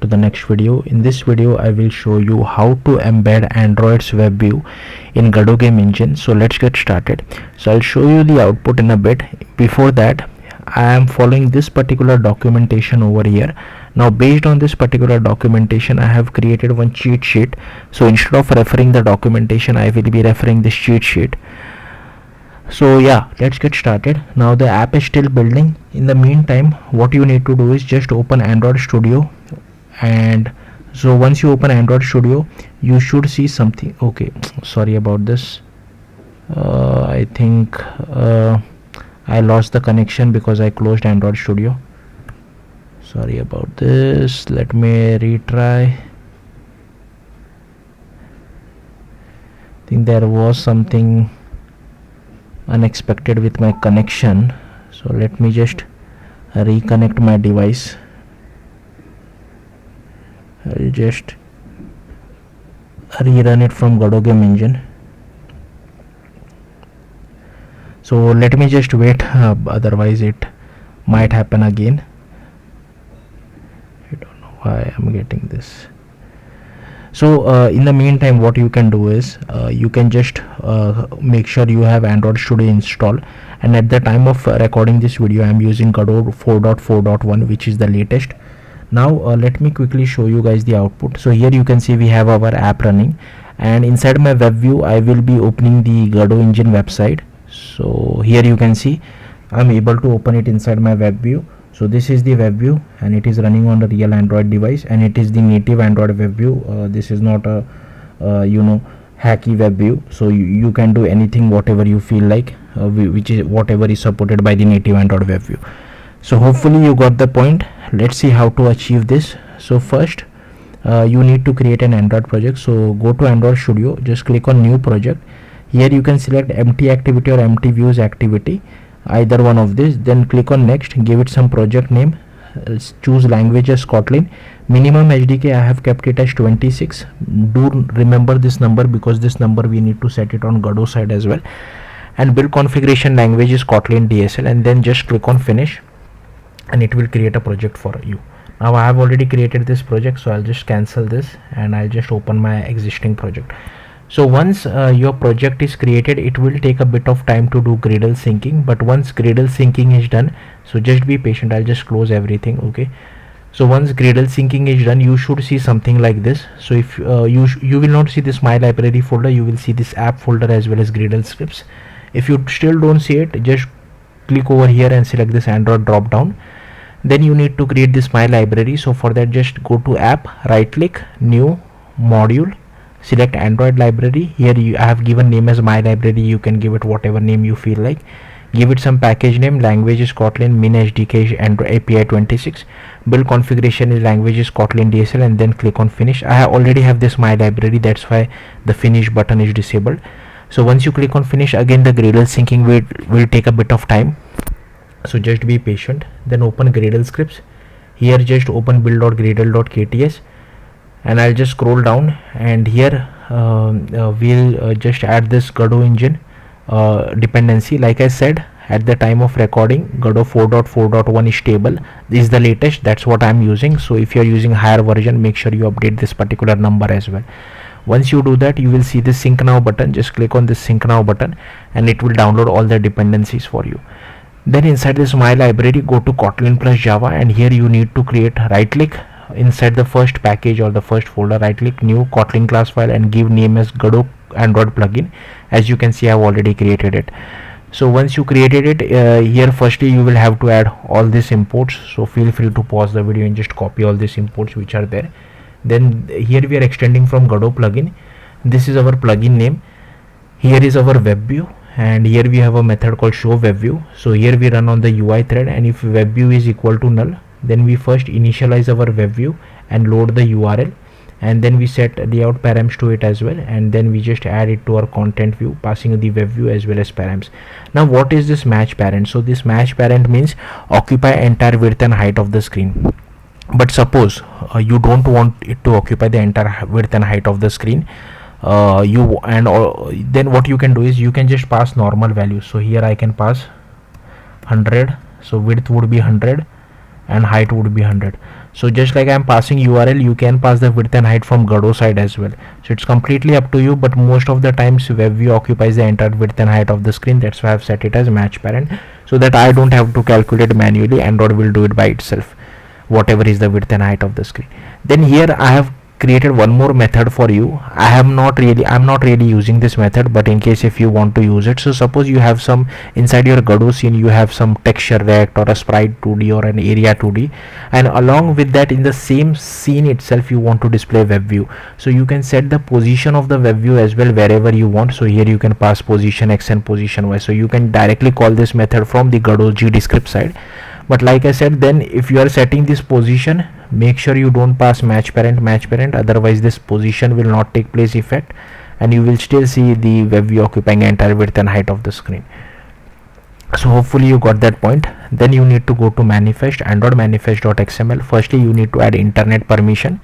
to the next video. In this video I will show you how to embed Android's Webview in Godot game engine. So let's get started. So I'll show you the output in a bit. Before that, I am following this particular documentation over here. Now based on this particular documentation, I have created one cheat sheet. So instead of referring the documentation, I will be referring this cheat sheet. So yeah, let's get started. Now the app is still building. In the meantime, what you need to do is just open Android Studio. And so once you open Android Studio, you should see something. Okay, sorry about this. I think I lost the connection because I closed Android Studio. Sorry about this. Let me retry. I think there was something unexpected with my connection. So let me just reconnect my device. I'll just rerun it from Godot game engine. So let me just wait, otherwise it might happen again. I don't know why I'm getting this. So in the meantime, what you can do is you can just make sure you have Android Studio installed, and at the time of recording this video I am using Godot 4.4.1, which is the latest. Now let me quickly show you guys the output. So here you can see we have our app running, and inside my web view I will be opening the Godot engine website. So here you can see I'm able to open it inside my web view. So this is the web view, and it is running on the real Android device, and it is the native Android web view. This is not a hacky web view, so you can do anything whatever you feel like, which is whatever is supported by the native Android web view. So hopefully you got the point. Let's see how to achieve this. So first you need to create an Android project. So go to Android Studio, just click on new project. Here you can select empty activity or empty views activity, either one of these. Then click on next, give it some project name, choose language as Kotlin. Minimum HDK I have kept it as 26. Do remember this number because this number we need to set it on Godot side as well. And build configuration language is Kotlin DSL, and then just click on finish, and it will create a project for you. Now I have already created this project, so I'll just cancel this and I'll just open my existing project. So once your project is created, it will take a bit of time to do Gradle syncing, but once Gradle syncing is done, so just be patient. I'll just close everything. Okay, so once Gradle syncing is done, you should see something like this. So if you will not see this my library folder, you will see this app folder as well as Gradle scripts. If you still don't see it, just click over here and select this Android drop down. Then you need to create this my library. So for that, just go to app, right click, new module, select Android library. Here I have given name as my library. You can give it whatever name you feel like. Give it some package name, language is Kotlin, min SDK is Android API 26, build configuration is language is Kotlin DSL, and then click on finish. I already have this my library, that's why the finish button is disabled. So once you click on finish, again the Gradle syncing will take a bit of time, so just be patient. Then open Gradle scripts. Here just open build.gradle.kts, and I'll just scroll down, and here we'll just add this Godot engine dependency. Like I said, at the time of recording, Godot 4.4.1 is stable. This is the latest, that's what I'm using. So if you're using higher version, make sure you update this particular number as well. Once you do that, you will see the sync now button. Just click on this sync now button, and it will download all the dependencies for you. Then inside this my library, go to Kotlin plus Java, and here you need to create, right click inside the first package or the first folder, right click, new Kotlin class file, and give name as Godot Android plugin. As you can see, I have already created it. So once you created it, here firstly you will have to add all these imports. So feel free to pause the video and just copy all these imports which are there. Then here we are extending from Godot plugin. This is our plugin name. Here is our web view, and here we have a method called show web view. So here we run on the UI thread, and if web view is equal to null, then we first initialize our web view and load the URL, and then we set layout params to it as well, and then we just add it to our content view, passing the web view as well as params. Now what is this match parent? So this match parent means occupy entire width and height of the screen. But suppose you don't want it to occupy the entire width and height of the screen, then what you can do is you can just pass normal values. So here I can pass 100, so width would be 100 and height would be 100. So just like I'm passing URL, you can pass the width and height from Godot side as well. So it's completely up to you, but most of the times Webview occupies the entire width and height of the screen. That's why I've set it as match parent, so that I don't have to calculate manually. Android will do it by itself, whatever is the width and height of the screen. Then here I have created one more method for you. I'm not really using this method, but in case if you want to use it, so suppose you have some inside your Godot scene, you have some texture rect or a sprite 2D or an area 2D, and along with that in the same scene itself you want to display web view. So you can set the position of the web view as well wherever you want. So here you can pass position X and position Y. So you can directly call this method from the Godot GDescript side. But like I said, then if you are setting this position, make sure you don't pass match parent, otherwise this position will not take place effect, and you will still see the web view occupying entire width and height of the screen. So hopefully you got that point. Then you need to go to manifest, android manifest.xml. firstly you need to add internet permission.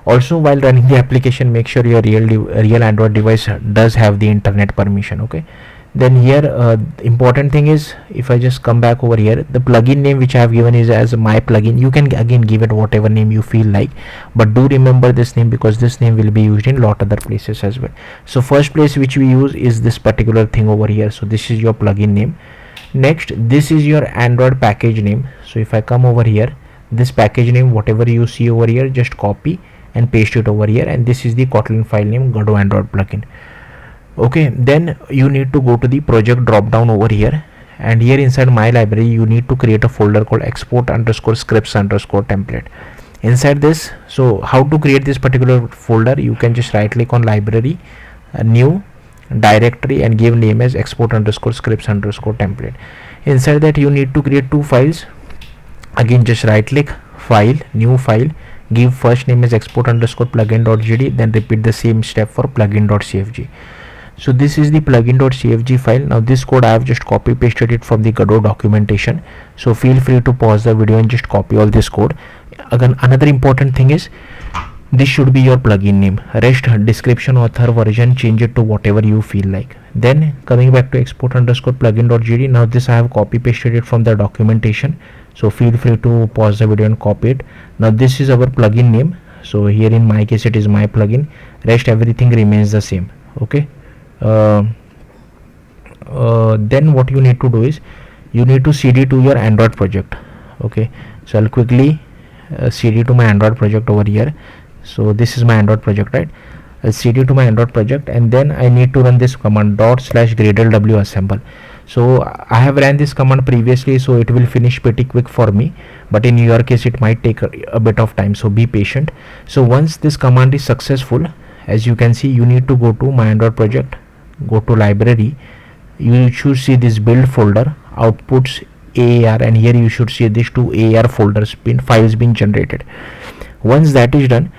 Also while running the application, make sure your real Android device does have the internet permission. Okay, then here important thing is, if I just come back over here, the plugin name which I have given is as my plugin. You can again give it whatever name you feel like, but do remember this name because this name will be used in lot other places as well. So first place which we use is this particular thing over here. So this is your plugin name. Next, this is your Android package name. So if I come over here, this package name, whatever you see over here, just copy and paste it over here, and this is the Kotlin file name, Godot Android plugin. Okay, then you need to go to the project drop down over here, and here inside my library you need to create a folder called export_scripts_template. Inside this, so how to create this particular folder, you can just right click on library, new directory, and give name as export_scripts_template. Inside that you need to create two files. Again just right click, file, new file, give first name as export_plugin.gd, then repeat the same step for plugin.cfg. So this is the plugin.cfg file. Now this code I have just copy pasted it from the Godot documentation, so feel free to pause the video and just copy all this code. Again, another important thing is, this should be your plugin name. Rest, description, author, version, change it to whatever you feel like. Then coming back to export_plugin.gd, now this I have copy pasted it from the documentation, so feel free to pause the video and copy it. Now this is our plugin name, so here in my case it is my plugin. Rest everything remains the same. Okay, then what you need to do is, you need to cd to your Android project. Okay, so I'll quickly cd to my Android project over here. So this is my Android project, right? I'll cd to my Android project, and then I need to run this command /gradle assemble. So I have ran this command previously, so it will finish pretty quick for me, but in your case it might take a bit of time, so be patient. So once this command is successful, as you can see, you need to go to my Android project, go to library, you should see this build folder, outputs AAR, and here you should see these two AAR folders files being generated. Once that is done,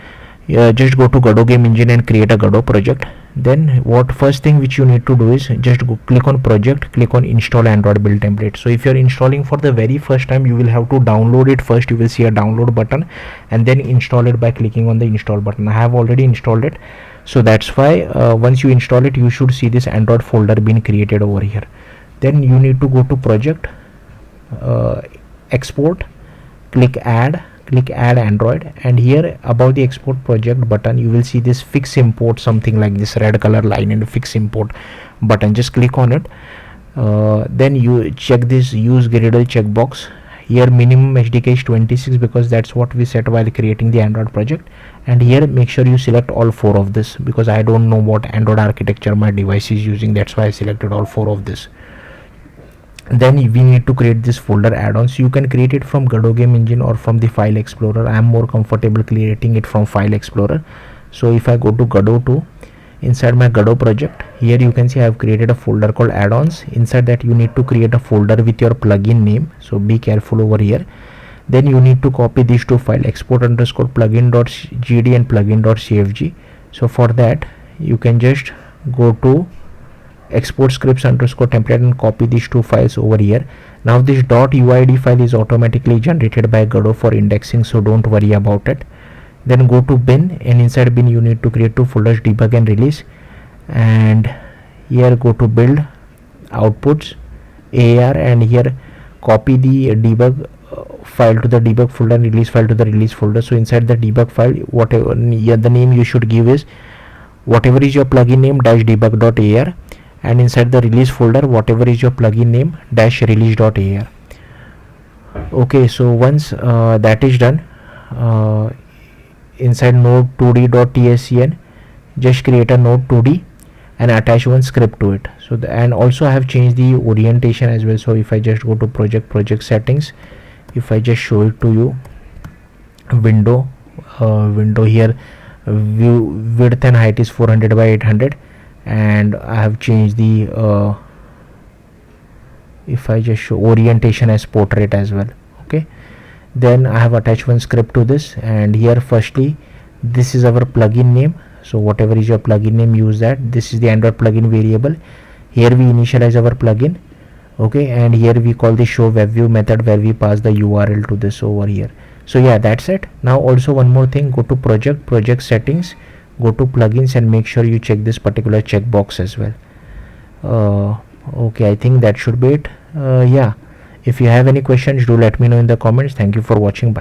just go to Godot game engine and create a Godot project. Then first thing which you need to do is just click on project, click on install Android build template. So if you're installing for the very first time, you will have to download it first. You will see a download button, and then install it by clicking on the install button. I have already installed it, so that's why once you install it, you should see this Android folder being created over here. Then you need to go to project, export, click add Android, and here above the export project button you will see this fix import, something like this red color line, and fix import button. Just click on it. Then you check this use Gradle checkbox. Here minimum SDK is 26 because that's what we set while creating the Android project, and here make sure you select all four of this because I don't know what Android architecture my device is using, that's why I selected all four of this. Then we need to create this folder add-ons. You can create it from Godot game engine or from the file explorer. I am more comfortable creating it from file explorer. So if I go to Godot 2, inside my Godot project, here you can see I have created a folder called add-ons. Inside that you need to create a folder with your plugin name, so be careful over here. Then you need to copy these two files, export_plugin.gd and plugin.cfg. so for that you can just go to export scripts_template and copy these two files over here. Now this .uid file is automatically generated by Godot for indexing, so don't worry about it. Then go to bin, and inside bin you need to create two folders, debug and release, and here go to build, outputs, AR, and here copy the debug file to the debug folder and release file to the release folder. So inside the debug file, whatever the name you should give is whatever is your plugin name dash debug.ar, and inside the release folder whatever is your plugin name dash release.ar. Okay, so once that is done, inside node 2d.tscn just create a node 2d and attach one script to it. So and also I have changed the orientation as well. So if I just go to project settings, if I just show it to you, window here, view width and height is 400 by 800, and I have changed the if I just show orientation as portrait as well. Okay, then I have attached one script to this, and here firstly this is our plugin name. So whatever is your plugin name, use that. This is the Android plugin variable. Here we initialize our plugin. Okay, and here we call the show webview method where we pass the URL to this over here. So yeah, that's it. Now also one more thing, go to project settings, go to plugins, and make sure you check this particular checkbox as well. Okay, I think that should be it. Yeah, if you have any questions, do let me know in the comments. Thank you for watching. Bye.